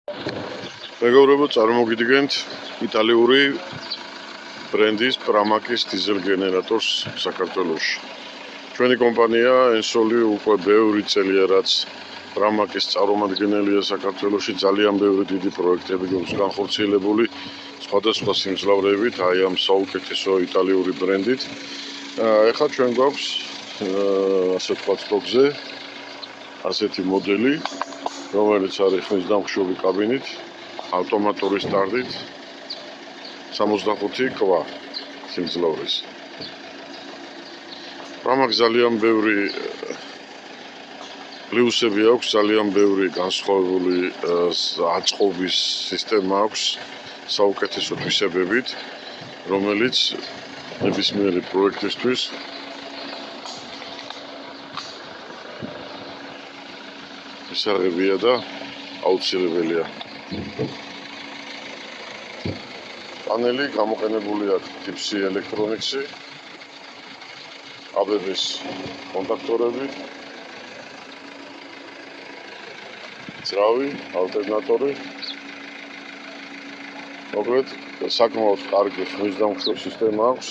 მეგობრებო, წარმოგიდგენთ იტალიური ბრენდის პრამაკის დიზელ გენერატორს საქართველოში. ჩვენი კომპანია Ensoli უკვე ბევრი წელია, რაც პრამაკის წარმომადგენელია საქართველოში. ძალიან ბევრი დიდი პროექტები გვაქვს განხორციელებული სხვადასხვა სიმძლავრეებით, აი ამ საუკეთესო იტალიური ბრენდით. ეხლა ჩვენ გვაქვს ასე ვთქვათ სტოკზე ასეთი მოდელი, რომელიც არის ხმის დამხშობი კაბინით, ავტომატური სტარტით 65 კვა სიმძლავრის. პრამაკს ძალიან ბევრი პლუსები აქვს, ძალიან ბევრი განსხვავებული აწყობის სისტემა აქვს საუკეთესო თვისებებით, რომელიც ნებისმიერი პროექტისთვის მისაღებია და აუცილებელია. პანელი გამოყენებული აქვს ტიპ-C ელექტრონიქსი, ABB-ის კონტაქტორები, ძრავი, ალტერნატორი. მოკლედ, საკმაოდ კარგი ხმის დამხშობ სისტემა აქვს.